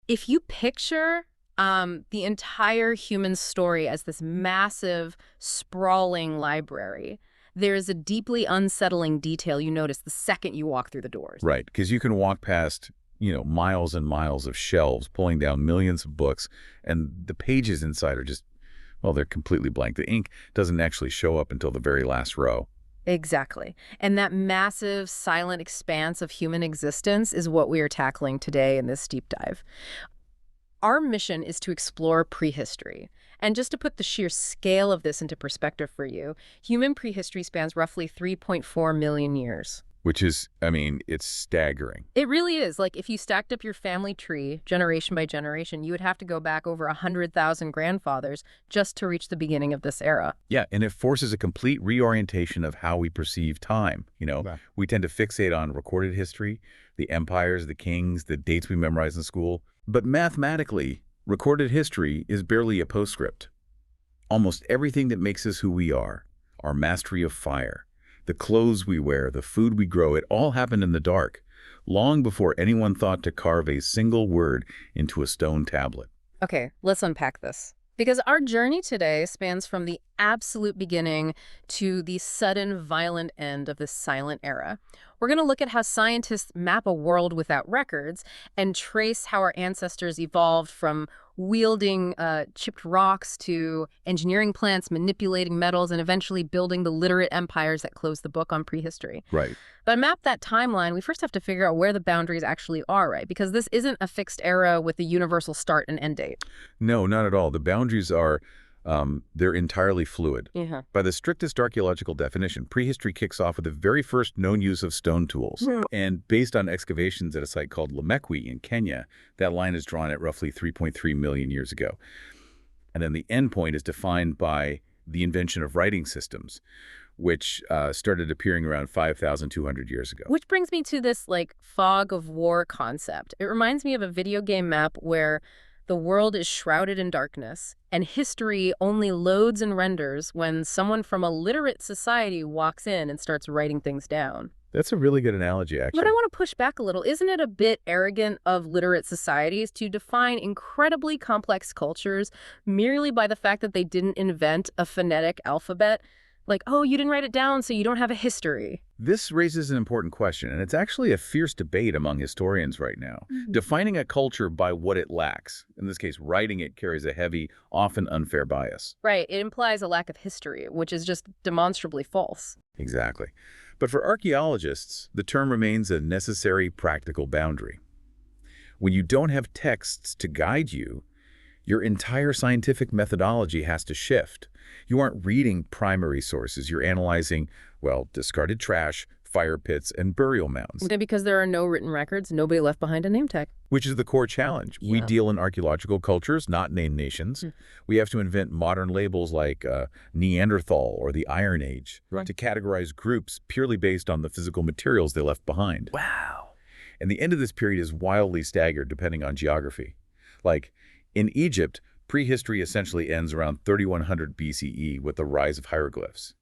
If you picture the entire human story as this massive, sprawling library, there is a deeply unsettling detail you notice the second you walk through the doors. Right, because you can walk past, miles and miles of shelves pulling down millions of books, and the pages inside are just, well, they're completely blank. The ink doesn't actually show up until the very last row. Exactly. And that massive, silent expanse of human existence is what we are tackling today in this deep dive. Our mission is to explore prehistory. And just to put the sheer scale of this into perspective for you, human prehistory spans roughly 3.4 million years. Which is, it's staggering. It really is. Like, if you stacked up your family tree, generation by generation, you would have to go back over 100,000 grandfathers just to reach the beginning of this era. Yeah, and it forces a complete reorientation of how we perceive time. Right. We tend to fixate on recorded history, the empires, the kings, the dates we memorize in school. But mathematically, recorded history is barely a postscript. Almost everything that makes us who we are, our mastery of fire, the clothes we wear, the food we grow, it all happened in the dark, long before anyone thought to carve a single word into a stone tablet. Okay, let's unpack this. Because our journey today spans from the absolute beginning to the sudden, violent end of this silent era. We're going to look at how scientists map a world without records and trace how our ancestors evolved from wielding chipped rocks to engineering plants, manipulating metals, and eventually building the literate empires that close the book on prehistory. Right. But to map that timeline, we first have to figure out where the boundaries actually are, right? Because this isn't a fixed era with a universal start and end date. No, not at all. The boundaries are, they're entirely fluid. Yeah. By the strictest archaeological definition, prehistory kicks off with the very first known use of stone tools. And based on excavations at a site called Lemekwi in Kenya, that line is drawn at roughly 3.3 million years ago. And then the end point is defined by the invention of writing systems, which started appearing around 5,200 years ago. Which brings me to this, fog of war concept. It reminds me of a video game map where the world is shrouded in darkness, and history only loads and renders when someone from a literate society walks in and starts writing things down. That's a really good analogy, actually. But I want to push back a little. Isn't it a bit arrogant of literate societies to define incredibly complex cultures merely by the fact that they didn't invent a phonetic alphabet? Like, oh, you didn't write it down, so you don't have a history. This raises an important question, and it's actually a fierce debate among historians right now. Defining a culture by what it lacks, in this case, writing it carries a heavy, often unfair bias. Right. It implies a lack of history, which is just demonstrably false. Exactly. But for archaeologists, the term remains a necessary practical boundary. When you don't have texts to guide you, your entire scientific methodology has to shift. You aren't reading primary sources. You're analyzing, discarded trash, fire pits, and burial mounds. And because there are no written records, nobody left behind a name tag. Which is the core challenge. Yeah. We deal in archaeological cultures, not named nations. We have to invent modern labels like Neanderthal or the Iron Age to categorize groups purely based on the physical materials they left behind. Wow. And the end of this period is wildly staggered depending on geography. Like, in Egypt, prehistory essentially ends around 3100 BCE with the rise of hieroglyphs.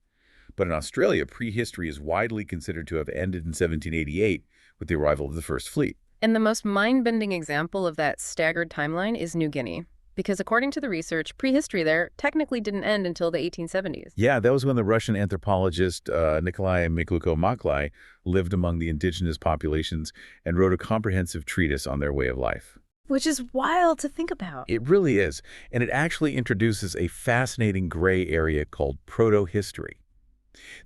But in Australia, prehistory is widely considered to have ended in 1788 with the arrival of the first fleet. And the most mind-bending example of that staggered timeline is New Guinea. Because according to the research, prehistory there technically didn't end until the 1870s. Yeah, that was when the Russian anthropologist Nikolai Mikhailovich lived among the indigenous populations and wrote a comprehensive treatise on their way of life. Which is wild to think about. It really is. And it actually introduces a fascinating gray area called proto-history.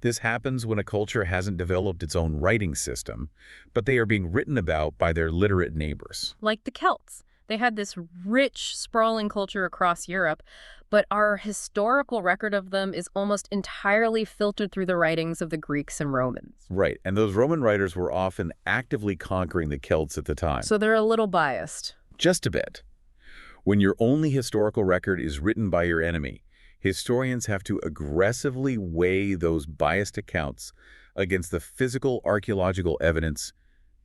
This happens when a culture hasn't developed its own writing system, but they are being written about by their literate neighbors. Like the Celts. They had this rich, sprawling culture across Europe, but our historical record of them is almost entirely filtered through the writings of the Greeks and Romans. Right, and those Roman writers were often actively conquering the Celts at the time. So they're a little biased. Just a bit. When your only historical record is written by your enemy, historians have to aggressively weigh those biased accounts against the physical archaeological evidence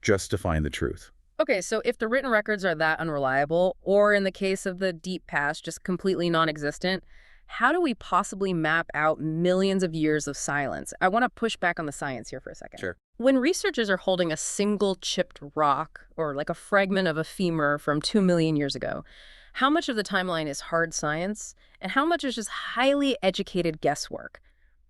just to find the truth. Okay, so if the written records are that unreliable, or in the case of the deep past, just completely non-existent, how do we possibly map out millions of years of silence? I want to push back on the science here for a second. Sure. When researchers are holding a single chipped rock, or like a fragment of a femur from 2 million years ago, how much of the timeline is hard science, and how much is just highly educated guesswork?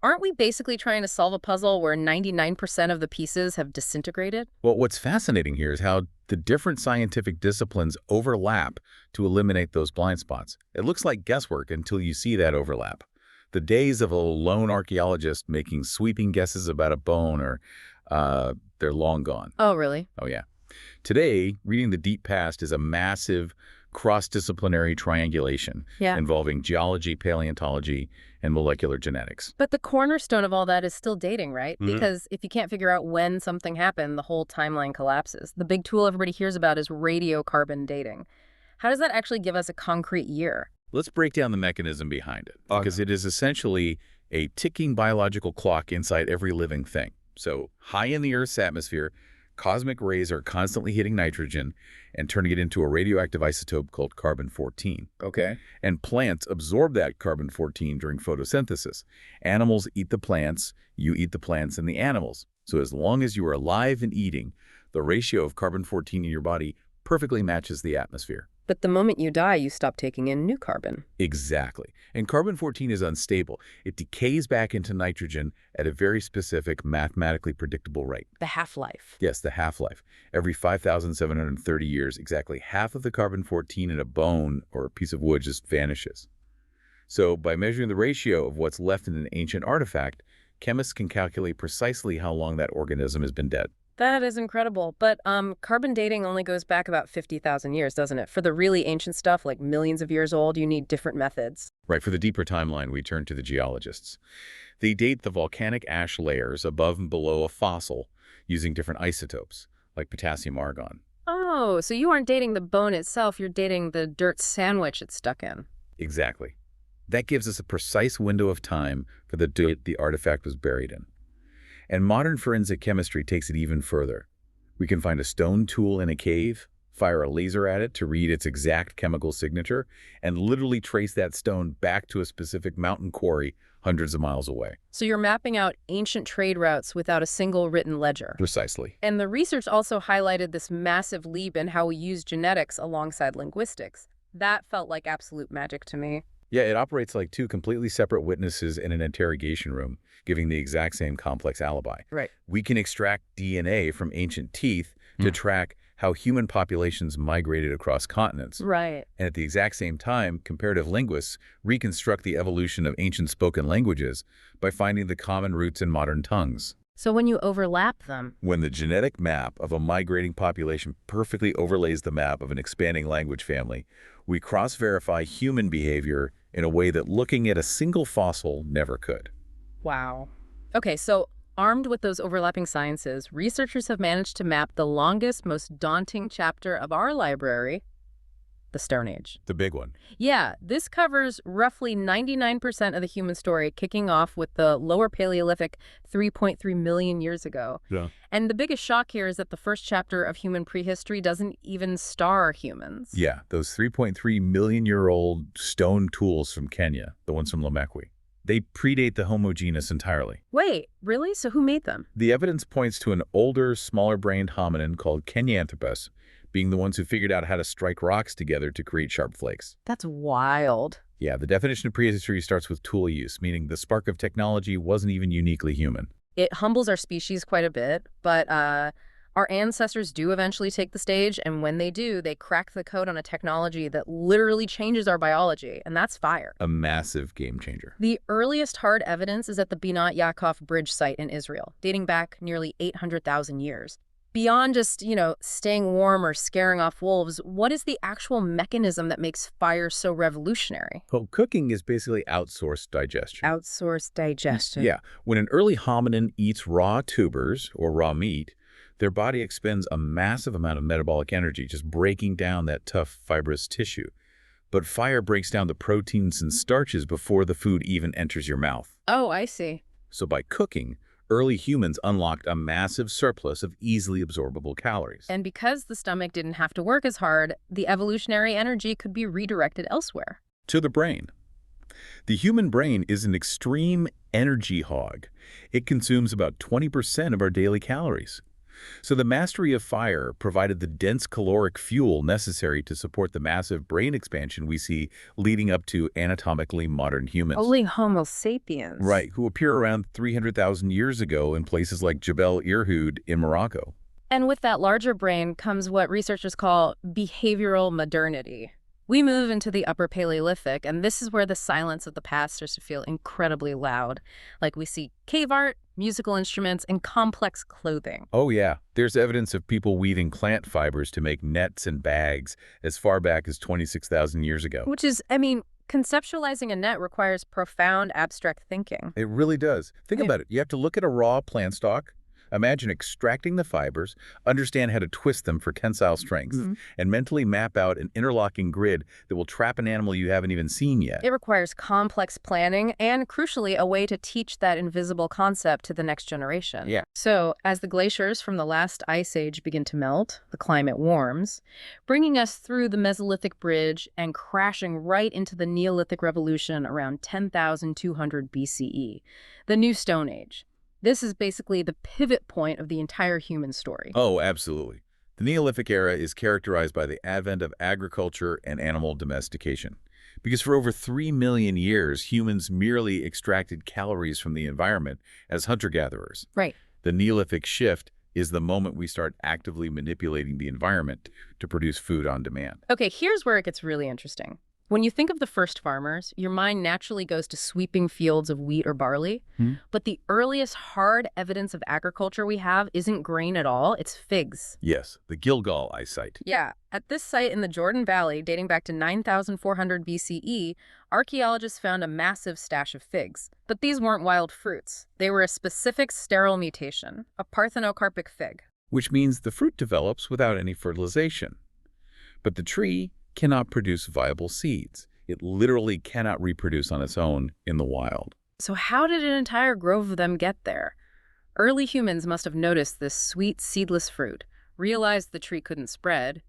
Aren't we basically trying to solve a puzzle where 99% of the pieces have disintegrated? Well, what's fascinating here is how the different scientific disciplines overlap to eliminate those blind spots. It looks like guesswork until you see that overlap. The days of a lone archaeologist making sweeping guesses about a bone they're long gone. Oh, really? Oh, yeah. Today, reading the deep past is a massive cross-disciplinary triangulation Yeah. involving geology, paleontology, and molecular genetics. But the cornerstone of all that is still dating, right? Mhm. Because if you can't figure out when something happened, the whole timeline collapses. The big tool everybody hears about is radiocarbon dating. How does that actually give us a concrete year? Let's break down the mechanism behind it, because it is essentially a ticking biological clock inside every living thing. So high in the Earth's atmosphere, cosmic rays are constantly hitting nitrogen and turning it into a radioactive isotope called carbon-14. Okay. And plants absorb that carbon-14 during photosynthesis. Animals eat the plants, you eat the plants and the animals. So as long as you are alive and eating, the ratio of carbon-14 in your body perfectly matches the atmosphere. But the moment you die, you stop taking in new carbon. Exactly. And carbon-14 is unstable. It decays back into nitrogen at a very specific, mathematically predictable rate. The half-life. Yes, the half-life. Every 5,730 years, exactly half of the carbon-14 in a bone or a piece of wood just vanishes. So by measuring the ratio of what's left in an ancient artifact, chemists can calculate precisely how long that organism has been dead. That is incredible. But carbon dating only goes back about 50,000 years, doesn't it? For the really ancient stuff, like millions of years old, you need different methods. Right, for the deeper timeline, we turn to the geologists. They date the volcanic ash layers above and below a fossil using different isotopes, like potassium argon. Oh, so you aren't dating the bone itself, you're dating the dirt sandwich it's stuck in. Exactly. That gives us a precise window of time for the dirt the artifact was buried in. And modern forensic chemistry takes it even further. We can find a stone tool in a cave, fire a laser at it to read its exact chemical signature, and literally trace that stone back to a specific mountain quarry hundreds of miles away. So you're mapping out ancient trade routes without a single written ledger. Precisely. And the research also highlighted this massive leap in how we use genetics alongside linguistics. That felt like absolute magic to me. Yeah, it operates like two completely separate witnesses in an interrogation room, giving the exact same complex alibi. Right. We can extract DNA from ancient teeth to track how human populations migrated across continents. Right. And at the exact same time, comparative linguists reconstruct the evolution of ancient spoken languages by finding the common roots in modern tongues. So when you overlap them, When the genetic map of a migrating population perfectly overlays the map of an expanding language family, we cross-verify human behavior in a way that looking at a single fossil never could. wow. Okay, so armed with those overlapping sciences, researchers have managed to map the longest, most daunting chapter of our library, the Stone Age. The big one. Yeah, this covers roughly 99% of the human story, kicking off with the Lower Paleolithic 3.3 million years ago. Yeah. And the biggest shock here is that the first chapter of human prehistory doesn't even star humans. Yeah, those 3.3 million-year-old stone tools from Kenya, the ones from Lomekwi. They predate the Homo genus entirely. Wait, really? So who made them? The evidence points to an older, smaller-brained hominin called Kenyanthropus being the ones who figured out how to strike rocks together to create sharp flakes. That's wild. Yeah, the definition of prehistory starts with tool use, meaning the spark of technology wasn't even uniquely human. It humbles our species quite a bit, but our ancestors do eventually take the stage, and when they do, they crack the code on a technology that literally changes our biology, and that's fire. A massive game changer. The earliest hard evidence is at the Binat Yaakov Bridge site in Israel, dating back nearly 800,000 years. Beyond just, staying warm or scaring off wolves, what is the actual mechanism that makes fire so revolutionary? Well, cooking is basically outsourced digestion. Outsourced digestion. Yeah, when an early hominin eats raw tubers or raw meat, their body expends a massive amount of metabolic energy just breaking down that tough fibrous tissue. But fire breaks down the proteins and starches before the food even enters your mouth. Oh, I see. So by cooking, early humans unlocked a massive surplus of easily absorbable calories. And because the stomach didn't have to work as hard, the evolutionary energy could be redirected elsewhere. To the brain. The human brain is an extreme energy hog. It consumes about 20% of our daily calories. So the mastery of fire provided the dense caloric fuel necessary to support the massive brain expansion we see leading up to anatomically modern humans. Holy Homo sapiens. Right, who appear around 300,000 years ago in places like Jebel Irhoud in Morocco. And with that larger brain comes what researchers call behavioral modernity. We move into the Upper Paleolithic, and this is where the silence of the past starts to feel incredibly loud. Like we see cave art, musical instruments, and complex clothing. Oh yeah, there's evidence of people weaving plant fibers to make nets and bags as far back as 26,000 years ago. Which is, I mean, conceptualizing a net requires profound abstract thinking. It really does. Think Right. about it. You have to look at a raw plant stalk, imagine extracting the fibers, understand how to twist them for tensile strength, and mentally map out an interlocking grid that will trap an animal you haven't even seen yet. It requires complex planning and, crucially, a way to teach that invisible concept to the next generation. Yeah. So, as the glaciers from the last ice age begin to melt, the climate warms, bringing us through the Mesolithic bridge and crashing right into the Neolithic Revolution around 10,200 BCE, the New Stone Age. This is basically the pivot point of the entire human story. Oh, absolutely. The Neolithic era is characterized by the advent of agriculture and animal domestication. Because for over 3 million years, humans merely extracted calories from the environment as hunter-gatherers. Right. The Neolithic shift is the moment we start actively manipulating the environment to produce food on demand. Okay, here's where it gets really interesting. When you think of the first farmers, your mind naturally goes to sweeping fields of wheat or barley. But the earliest hard evidence of agriculture we have isn't grain at all, it's figs. Yes, the Gilgal ice site. Yeah, at this site in the Jordan Valley, dating back to 9,400 BCE, archaeologists found a massive stash of figs. But these weren't wild fruits. They were a specific sterile mutation, a parthenocarpic fig. Which means the fruit develops without any fertilization. But the tree cannot produce viable seeds. It literally cannot reproduce on its own in the wild. So how did an entire grove of them get there? Early humans must have noticed this sweet, seedless fruit, realized the tree couldn't spread,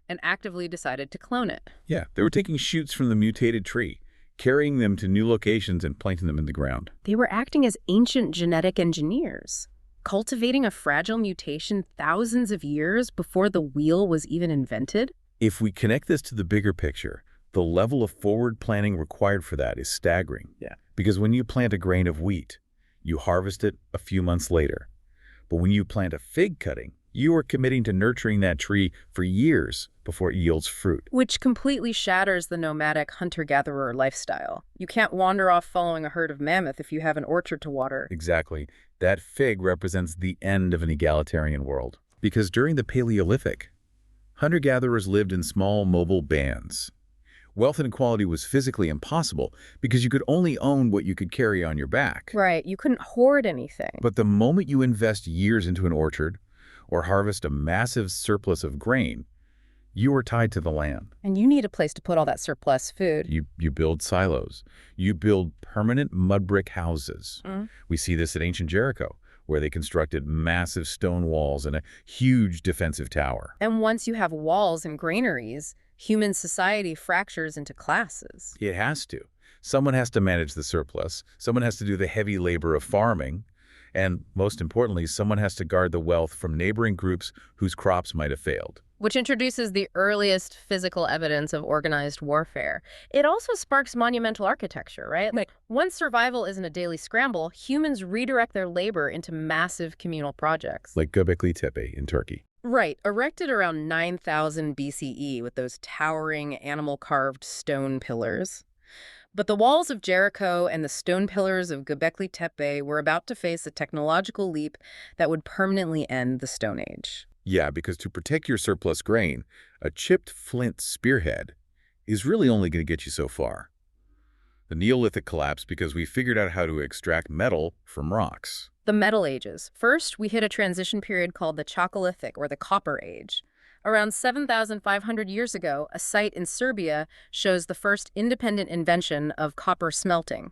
and actively decided to clone it. Yeah, they were taking shoots from the mutated tree, carrying them to new locations and planting them in the ground. They were acting as ancient genetic engineers, cultivating a fragile mutation thousands of years before the wheel was even invented. If we connect this to the bigger picture, the level of forward planning required for that is staggering. Yeah. Because when you plant a grain of wheat, you harvest it a few months later. But when you plant a fig cutting, you are committing to nurturing that tree for years before it yields fruit. Which completely shatters the nomadic hunter-gatherer lifestyle. You can't wander off following a herd of mammoth if you have an orchard to water. Exactly. That fig represents the end of an egalitarian world. Because during the Paleolithic, hunter-gatherers lived in small, mobile bands. Wealth inequality was physically impossible because you could only own what you could carry on your back. Right, you couldn't hoard anything. But the moment you invest years into an orchard or harvest a massive surplus of grain, you are tied to the land. And you need a place to put all that surplus food. You build silos. You build permanent mud brick houses. We see this at ancient Jericho, where they constructed massive stone walls and a huge defensive tower. And once you have walls and granaries, human society fractures into classes. It has to. Someone has to manage the surplus. Someone has to do the heavy labor of farming. And most importantly, someone has to guard the wealth from neighboring groups whose crops might have failed. Which introduces the earliest physical evidence of organized warfare. It also sparks monumental architecture, right? Like, once survival isn't a daily scramble, humans redirect their labor into massive communal projects. Like Göbekli Tepe in Turkey. Right, erected around 9,000 BCE with those towering animal-carved stone pillars. But the walls of Jericho and the stone pillars of Göbekli Tepe were about to face a technological leap that would permanently end the Stone Age. Yeah, because to protect your surplus grain, a chipped flint spearhead is really only going to get you so far. The Neolithic collapsed because we figured out how to extract metal from rocks. The Metal Ages. First, we hit a transition period called the Chalcolithic, or the Copper Age. Around 7,500 years ago, a site in Serbia shows the first independent invention of copper smelting.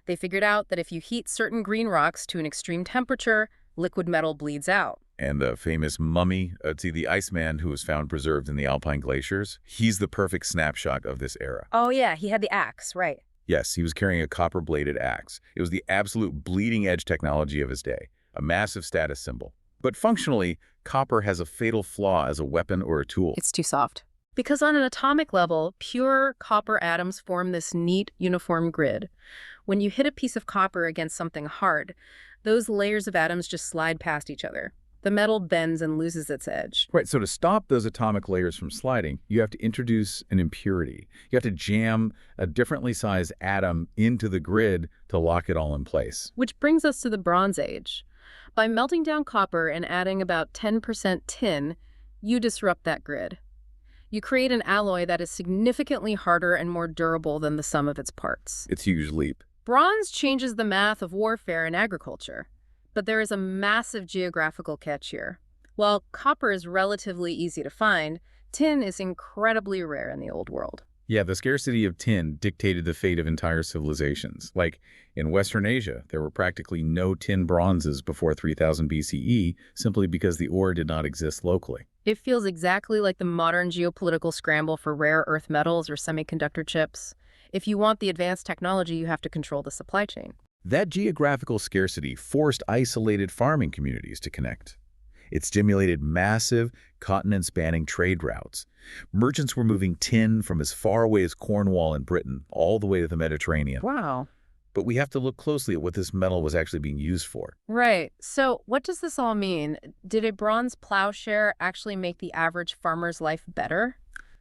They figured out that if you heat certain green rocks to an extreme temperature, liquid metal bleeds out. And the famous mummy, the Iceman who was found preserved in the Alpine glaciers, he's the perfect snapshot of this era. Oh yeah, he had the axe, right. Yes, he was carrying a copper-bladed axe. It was the absolute bleeding-edge technology of his day, a massive status symbol. But functionally, copper has a fatal flaw as a weapon or a tool. It's too soft. Because on an atomic level, pure copper atoms form this neat, uniform grid. When you hit a piece of copper against something hard, those layers of atoms just slide past each other. The metal bends and loses its edge. Right, so to stop those atomic layers from sliding, you have to introduce an impurity. You have to jam a differently sized atom into the grid to lock it all in place. Which brings us to the Bronze Age. By melting down copper and adding about 10% tin, you disrupt that grid. You create an alloy that is significantly harder and more durable than the sum of its parts. It's a huge leap. Bronze changes the math of warfare and agriculture. But there is a massive geographical catch here. While copper is relatively easy to find, tin is incredibly rare in the Old World. Yeah, the scarcity of tin dictated the fate of entire civilizations. Like in Western Asia, there were practically no tin bronzes before 3000 BCE simply because the ore did not exist locally. It feels exactly like the modern geopolitical scramble for rare earth metals or semiconductor chips. If you want the advanced technology, you have to control the supply chain. That geographical scarcity forced isolated farming communities to connect. It stimulated massive, continent-spanning trade routes. Merchants were moving tin from as far away as Cornwall in Britain all the way to the Mediterranean. Wow. But we have to look closely at what this metal was actually being used for. Right. So what does this all mean? Did a bronze plowshare actually make the average farmer's life better?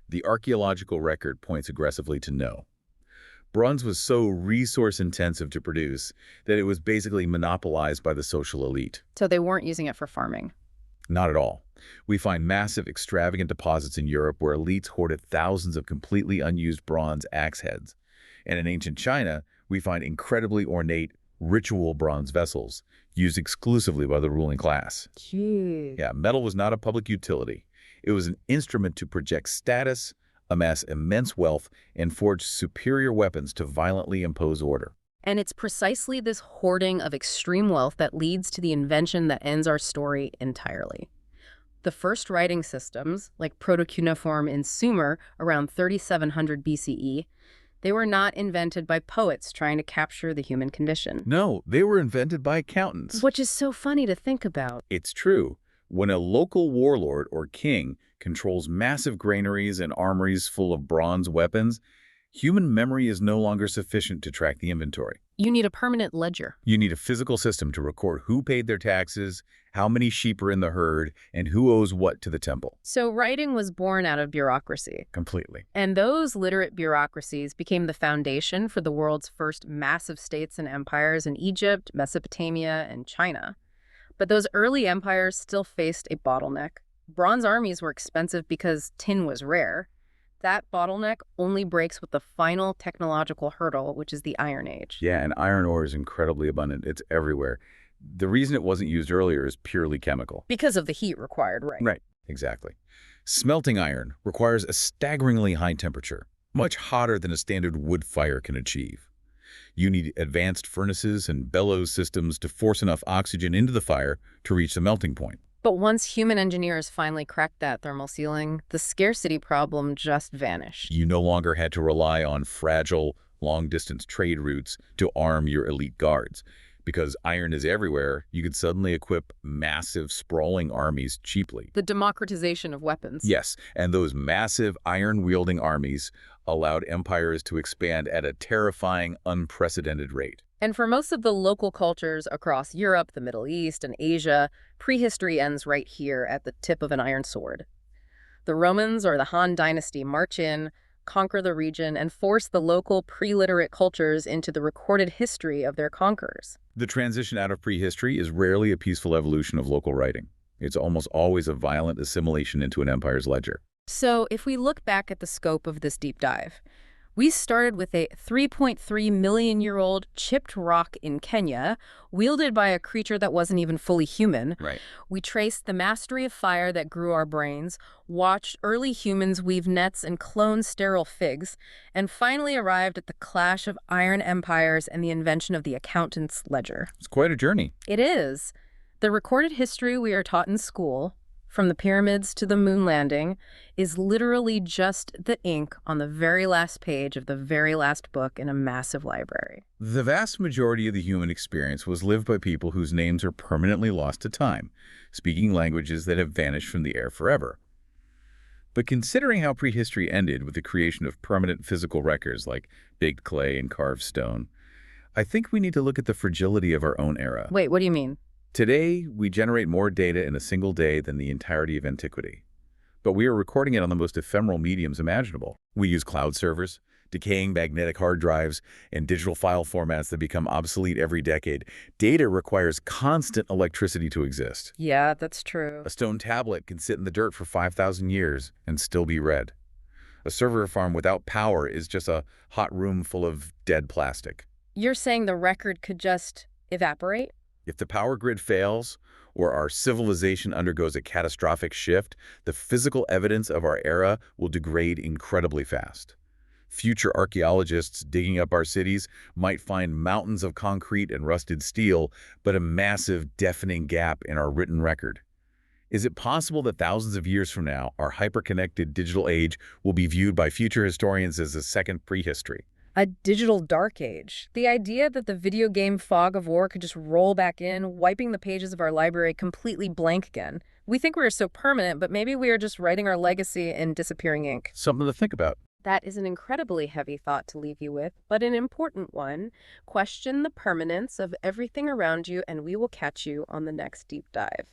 The archaeological record points aggressively to no. Bronze was so resource-intensive to produce that it was basically monopolized by the social elite. So they weren't using it for farming. Not at all. We find massive, extravagant deposits in Europe where elites hoarded thousands of completely unused bronze axe heads. And in ancient China, we find incredibly ornate, ritual bronze vessels used exclusively by the ruling class. Gee. Yeah, metal was not a public utility. It was an instrument to project status, amass immense wealth, and forge superior weapons to violently impose order. And it's precisely this hoarding of extreme wealth that leads to the invention that ends our story entirely. The first writing systems, like proto-cuneiform in Sumer around 3700 BCE, they were not invented by poets trying to capture the human condition. No, they were invented by accountants. Which is so funny to think about. It's true. When a local warlord or king controls massive granaries and armories full of bronze weapons, human memory is no longer sufficient to track the inventory. You need a permanent ledger. You need a physical system to record who paid their taxes, how many sheep are in the herd, and who owes what to the temple. So writing was born out of bureaucracy. Completely. And those literate bureaucracies became the foundation for the world's first massive states and empires in Egypt, Mesopotamia, and China. But those early empires still faced a bottleneck. Bronze armies were expensive because tin was rare. That bottleneck only breaks with the final technological hurdle, which is the Iron Age. Yeah, and iron ore is incredibly abundant. It's everywhere. The reason it wasn't used earlier is purely chemical. Because of the heat required, right? Right, exactly. Smelting iron requires a staggeringly high temperature, much hotter than a standard wood fire can achieve. You need advanced furnaces and bellows systems to force enough oxygen into the fire to reach the melting point. But once human engineers finally cracked that thermal ceiling, the scarcity problem just vanished. You no longer had to rely on fragile, long-distance trade routes to arm your elite guards. Because iron is everywhere, you could suddenly equip massive, sprawling armies cheaply. The democratization of weapons. Yes, and those massive iron-wielding armies allowed empires to expand at a terrifying, unprecedented rate. And for most of the local cultures across Europe, the Middle East, and Asia, prehistory ends right here at the tip of an iron sword. The Romans or the Han Dynasty march in, conquer the region, and force the local pre-literate cultures into the recorded history of their conquerors. The transition out of prehistory is rarely a peaceful evolution of local writing. It's almost always a violent assimilation into an empire's ledger. So if we look back at the scope of this deep dive, we started with a 3.3 million-year-old chipped rock in Kenya, wielded by a creature that wasn't even fully human. Right. We traced the mastery of fire that grew our brains, watched early humans weave nets and clone sterile figs, and finally arrived at the clash of iron empires and the invention of the accountant's ledger. It's quite a journey. It is. The recorded history we are taught in school, from the pyramids to the moon landing, is literally just the ink on the very last page of the very last book in a massive library. The vast majority of the human experience was lived by people whose names are permanently lost to time, speaking languages that have vanished from the air forever. But considering how prehistory ended with the creation of permanent physical records like baked clay and carved stone, I think we need to look at the fragility of our own era. Wait, what do you mean? Today, we generate more data in a single day than the entirety of antiquity. But we are recording it on the most ephemeral mediums imaginable. We use cloud servers, decaying magnetic hard drives, and digital file formats that become obsolete every decade. Data requires constant electricity to exist. Yeah, that's true. A stone tablet can sit in the dirt for 5,000 years and still be read. A server farm without power is just a hot room full of dead plastic. You're saying the record could just evaporate? If the power grid fails, or our civilization undergoes a catastrophic shift, the physical evidence of our era will degrade incredibly fast. Future archaeologists digging up our cities might find mountains of concrete and rusted steel, but a massive, deafening gap in our written record. Is it possible that thousands of years from now, our hyper-connected digital age will be viewed by future historians as a second prehistory? A digital dark age. The idea that the video game fog of war could just roll back in, wiping the pages of our library completely blank again. We think we are so permanent, but maybe we are just writing our legacy in disappearing ink. Something to think about. That is an incredibly heavy thought to leave you with, but an important one. Question the permanence of everything around you, and we will catch you on the next deep dive.